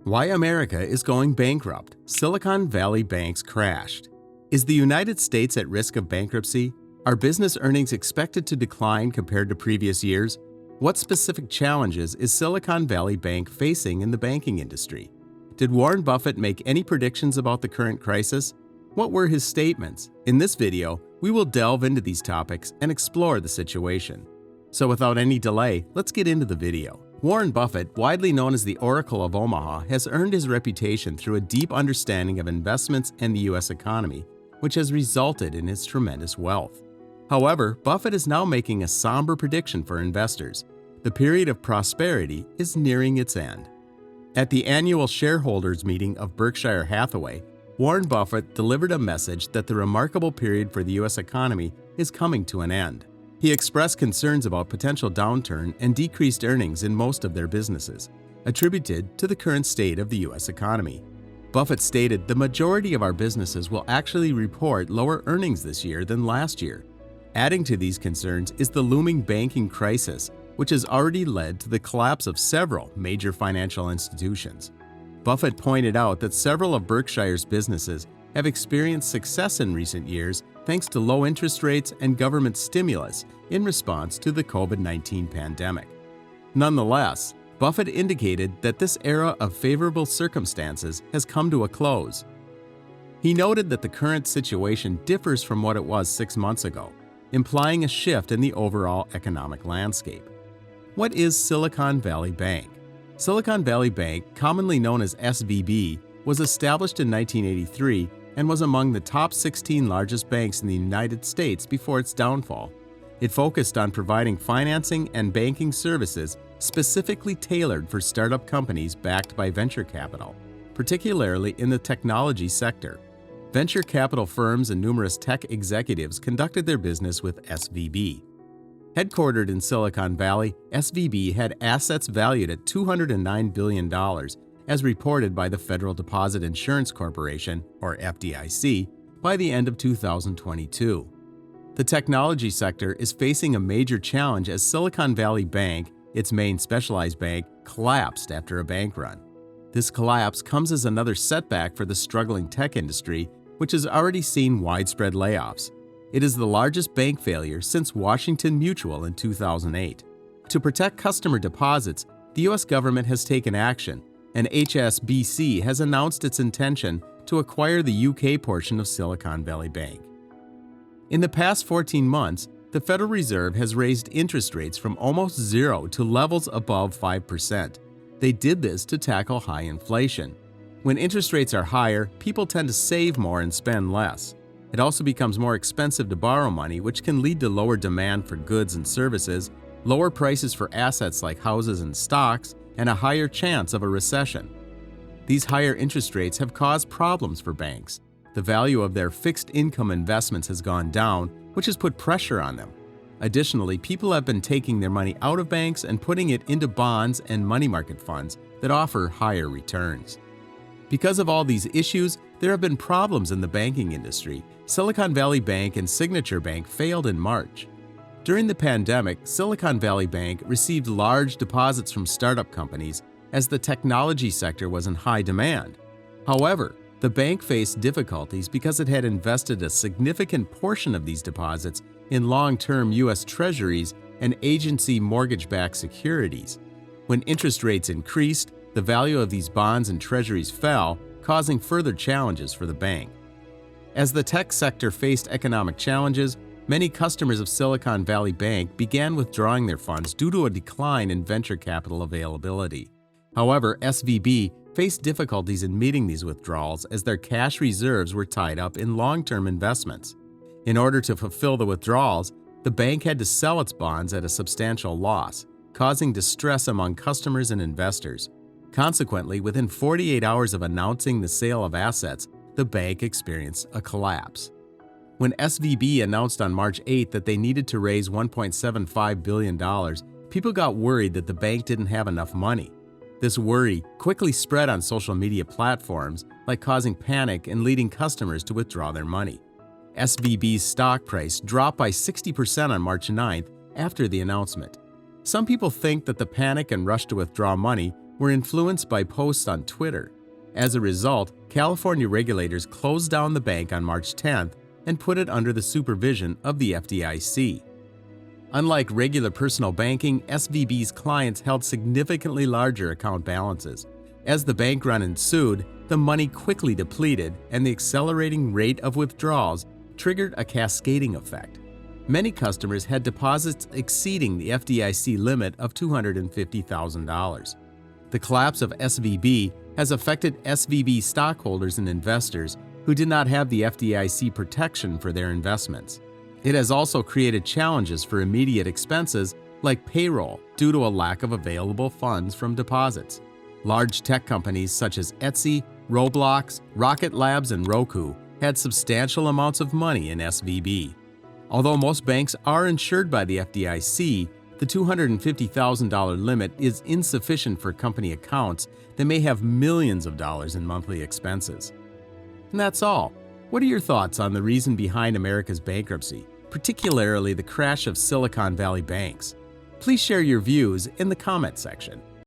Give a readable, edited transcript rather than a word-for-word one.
Why America is going bankrupt. Silicon Valley banks crashed. Is the United States at risk of bankruptcy? Are business earnings expected to decline compared to previous years? What specific challenges is Silicon Valley Bank facing in the banking industry? Did Warren Buffett make any predictions about the current crisis? What were his statements? In this video, we will delve into these topics and explore the situation. So without any delay, let's get into the video. Warren Buffett, widely known as the Oracle of Omaha, has earned his reputation through a deep understanding of investments and the U.S. economy, which has resulted in his tremendous wealth. However, Buffett is now making a somber prediction for investors. The period of prosperity is nearing its end. At the annual shareholders meeting of Berkshire Hathaway, Warren Buffett delivered a message that the remarkable period for the U.S. economy is coming to an end. He expressed concerns about potential downturn and decreased earnings in most of their businesses, attributed to the current state of the U.S. economy. Buffett stated the majority of our businesses will actually report lower earnings this year than last year. Adding to these concerns is the looming banking crisis, which has already led to the collapse of several major financial institutions. Buffett pointed out that several of Berkshire's businesses have experienced success in recent years thanks to low interest rates and government stimulus in response to the COVID-19 pandemic. Nonetheless, Buffett indicated that this era of favorable circumstances has come to a close. He noted that the current situation differs from what it was 6 months ago, implying a shift in the overall economic landscape. What is Silicon Valley Bank? Silicon Valley Bank, commonly known as SVB, was established in 1983 and was among the top 16 largest banks in the United States before its downfall. It focused on providing financing and banking services specifically tailored for startup companies backed by venture capital, particularly in the technology sector. Venture capital firms and numerous tech executives conducted their business with SVB. Headquartered in Silicon Valley, SVB had assets valued at $209 billion, as reported by the Federal Deposit Insurance Corporation, or FDIC, by the end of 2022. The technology sector is facing a major challenge as Silicon Valley Bank, its main specialized bank, collapsed after a bank run. This collapse comes as another setback for the struggling tech industry, which has already seen widespread layoffs. It is the largest bank failure since Washington Mutual in 2008. To protect customer deposits, the U.S. government has taken action, and HSBC has announced its intention to acquire the UK portion of Silicon Valley Bank. In the past 14 months, the Federal Reserve has raised interest rates from almost zero to levels above 5%. They did this to tackle high inflation. When interest rates are higher, people tend to save more and spend less. It also becomes more expensive to borrow money, which can lead to lower demand for goods and services, lower prices for assets like houses and stocks, and a higher chance of a recession. These higher interest rates have caused problems for banks. The value of their fixed income investments has gone down, which has put pressure on them. Additionally, people have been taking their money out of banks and putting it into bonds and money market funds that offer higher returns. Because of all these issues, there have been problems in the banking industry. Silicon Valley Bank and Signature Bank failed in March. During the pandemic, Silicon Valley Bank received large deposits from startup companies as the technology sector was in high demand. However, the bank faced difficulties because it had invested a significant portion of these deposits in long-term U.S. Treasuries and agency mortgage-backed securities. When interest rates increased, the value of these bonds and treasuries fell, causing further challenges for the bank. As the tech sector faced economic challenges, many customers of Silicon Valley Bank began withdrawing their funds due to a decline in venture capital availability. However, SVB faced difficulties in meeting these withdrawals as their cash reserves were tied up in long-term investments. In order to fulfill the withdrawals, the bank had to sell its bonds at a substantial loss, causing distress among customers and investors. Consequently, within 48 hours of announcing the sale of assets, the bank experienced a collapse. When SVB announced on March 8 that they needed to raise $1.75 billion, people got worried that the bank didn't have enough money. This worry quickly spread on social media platforms, like causing panic and leading customers to withdraw their money. SVB's stock price dropped by 60% on March 9th after the announcement. Some people think that the panic and rush to withdraw money were influenced by posts on Twitter. As a result, California regulators closed down the bank on March 10th and put it under the supervision of the FDIC. Unlike regular personal banking, SVB's clients held significantly larger account balances. As the bank run ensued, the money quickly depleted, and the accelerating rate of withdrawals triggered a cascading effect. Many customers had deposits exceeding the FDIC limit of $250,000. The collapse of SVB has affected SVB stockholders and investors who did not have the FDIC protection for their investments. It has also created challenges for immediate expenses like payroll due to a lack of available funds from deposits. Large tech companies such as Etsy, Roblox, Rocket Labs, and Roku had substantial amounts of money in SVB. Although most banks are insured by the FDIC, the $250,000 limit is insufficient for company accounts that may have millions of dollars in monthly expenses. And that's all. What are your thoughts on the reason behind America's bankruptcy, particularly the crash of Silicon Valley banks? Please share your views in the comment section.